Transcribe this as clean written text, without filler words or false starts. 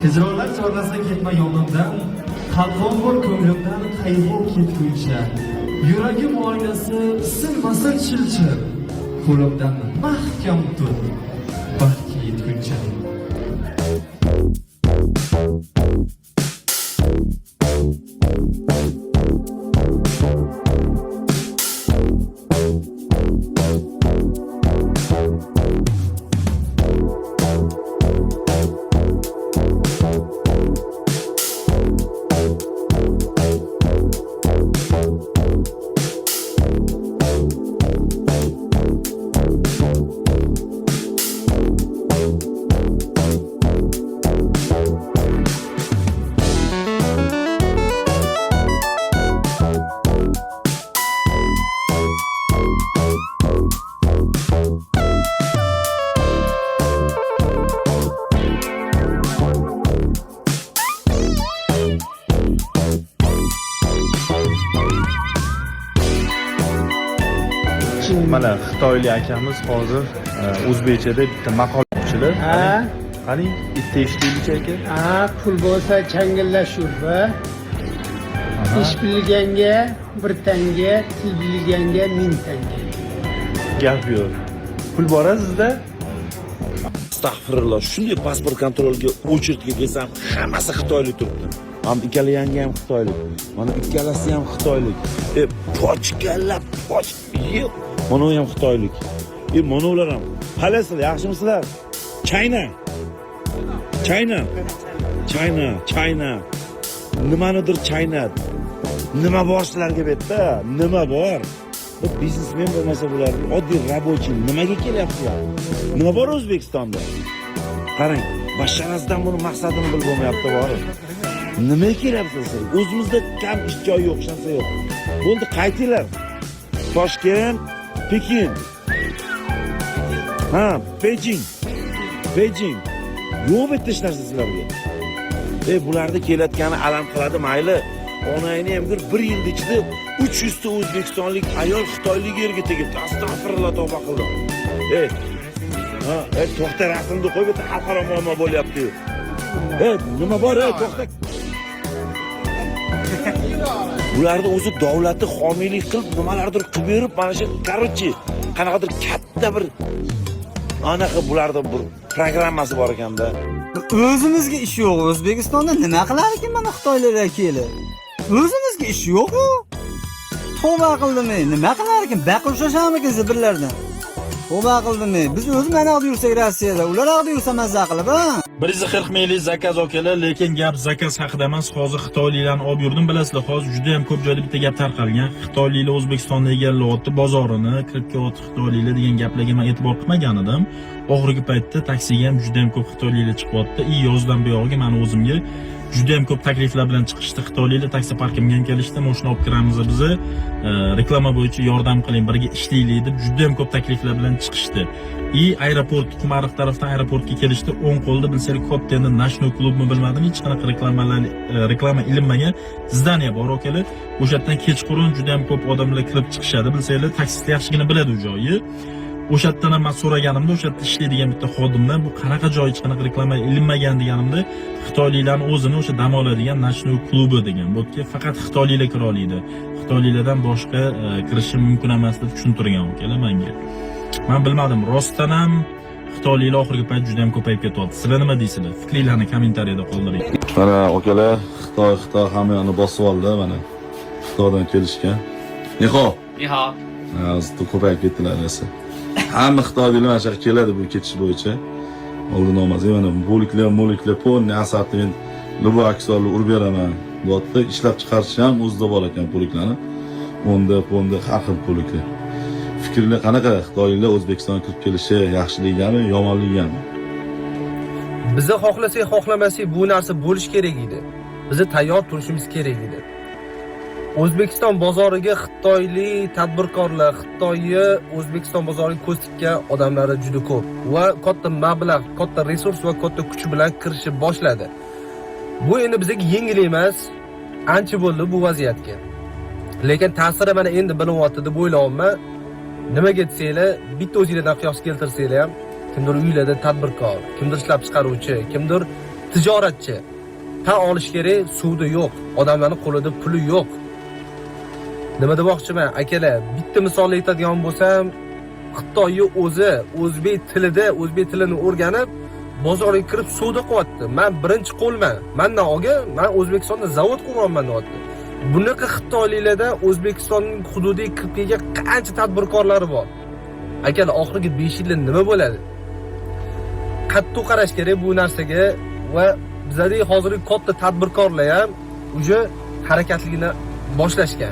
Hijronlar chorlasa ketma yonimdan, qalqon bor ko'nglimdan qayg'u ketguncha. Yuragim oynasi sinmasa chilchir, qo'limdan mahkam tut, baxtga yetguncha. Mana Xitoylik akamiz hozir o'zbekchada bitta maqol o'qishlar. Qani, bitta eshitaylik aka. Pul bo'lsa changallashur va ish bilganga 1 tanga, til bilganga 1000 tanga. Gap yo'q. Pul bor sizda? Astag'firulloh, shunday pasport kontroliga очередga kelsam, hammasi xitoylik turibdi. Ham ikkala yangi ham xitoylik. Mana ikkalasi ham xitoylik. Pochkalab, yo'q. Mana ham xitoylik. Mana ular ham. Qalasizlar, yaxshimisizlar? China. Nimanidir China. Nima bor sizlarga bu yerda? Nima bor? Biznesmen bo'lmasa bular oddiy rabochiy nimaga kelyaptilar? Nima bor O'zbekistonda? Qarang, basharasdan buni maqsadini bilib bo'lmayapti bor. Nimaga kelyapsiz? O'zimizda kam ish joyi yo'q, shansa yo'q. Bo'ldi, qaytinglar. Toshkent, Pekin. Beijing. Yo'q bitta ish narsa sizlarga. Bularda kelayotgani alam qiladi, mayli. Onayni ham 1 yil ichida 300 ta o'zbekistonlik ayol xitoylik yerga tegibdi. Astag'firulloh, tavba qildim. To'xta, rasmni qo'yib, bitta xalqaro muammo bo'lyapti. Nima bor, to'xta. Bularda o'zi davlatni homiylik qilib, nimalardir qilib berib, mana shu короче, qanaqadir katta bir anaqa bularda bir programmasi bor ekanda. O'zimizga ish yo'q. O'zbekistonda nima qilar ekan mana xitoylarga kelib? O'zimizga ish yo'q-ku. Tavba qildimi? Nima qilar ekan? Baqirishamikan zibirlardan. Tavba qildimi? Biz o'zimiz anaqa yursak Rossiyada, ular haqida yursa mazza qilib, 140 minglik zakaz okalar, lekin gap zakaz haqida emas. Hozir xitoyliklarni olib yurdim, bilasizlar, hozir juda ham ko'p joyda bitta gap tarqalgan. Xitoyliklar O'zbekistonda egallayapti bozorini, kirib kelyapti xitoyliklar degan gaplarga men e'tibor qilmagan edim. Oxirgi paytda taksiga ham juda ham ko'p xitoyliklar chiqyapti. Yozdan buyog'iga meni o'zimga juda ham ko'p takliflar bilan chiqishdi. Xitoyliklar taksi parkimga kelishdi. Moshina olib kiramiz bizni, reklama bo'yicha yordam qiling, birga ishlaylik deb juda ham ko'p takliflar bilan chiqishdi. Aeroport, Qumariq tarafdan aeroportga kelishdi. 10 qo'lda bilsanglar, katta endi Nashno klubni bilmadim, hech qanaqa reklama ilinmagan. Zdaniya bor okalar. O'sha yerdan kechqurun juda ham ko'p odamlar kirib chiqishadi. Bilsanglar, taksist yaxshigina biladi u joyi. O'sha yerdan ham men so'raganimda, o'sha yerda ishlaydigan bitta xodimdan bu qanaqa joy, hech qanaqa reklama ilinmagan deganimda, xitoyliklarning o'zini o'sha dam oladigan Nashno klubi degan. Bu yerga faqat xitoyliklar kira oladi. Xitoyliklardan boshqa kirishi mumkin emas deb tushuntirgan okalar menga. Men bilmadim, rostdan ham xitoyliklar oxirgi payt juda ham ko'payib ketyapti. Sizlar nima deysizlar? Fikringizni kommentariyada qoldiring. Mana okalar, Xitoy hamma yoqni bosib oldi, mana. Xitoydan kelishgan. Niho. Hozir ko'payib ketdilar esa. Hamma xitoyliklar mana shu keladi bu ketish bo'yicha. Oldin olmaz. Mana mo'liklar, ponni asartmen, lubo aksarni urib beraman. Bu yerda ishlab chiqarish ham o'zida bor ekan puliklarni. Onda har xil puliklar. Fikrlar qanaqa? Xitoyliklar O'zbekistonga kirib kelishi yaxshiligami, yomonligami? Bizni xohlasak, xohlamasak bu narsa bo'lish kerak edi. Bizni tayyor turishimiz kerak edi. O'zbekiston bozoriga xitoylik tadbirkorlar, Xitoyni O'zbekiston bozoriga ko'z tikkan odamlari juda ko'p va katta mablag', katta resurs va katta kuch bilan kirishib boshladi. Bu endi bizga yengil emas, ancha bo'ldi bu vaziyatga. Lekin ta'siri mana endi bilinyapti deb o'ylayman. Nimaga desanglar, bitta o'zingizdan qiyos keltirsanglar ham, kimdir uylarda tadbirkor, kimdir ishlab chiqaruvchi, kimdir tijoratchi. Tan olish kerak, suvda yo'q, odamlarning qo'lida puli yo'q. Nima demoqchiman, akalar? Bitta misol aytadigan bo'lsam, Xitoyni o'zi o'zbek tilini o'rganib, bozorga kirib savdo qilyapti. Men birinchi qo'lman. Mendan olgan, men O'zbekistonda zavod quraman deyapti. Bunaqa Xitoyliklarda O'zbekistonning hududiy kirib kelgan qancha tadbirkorlari bor. Akalar, oxirgi 5 yilda nima bo'ladi? Qattiq qarash kerak bu narsaga va bizning hozirgi katta tadbirkorlar ham uje harakatligini boshlashgan.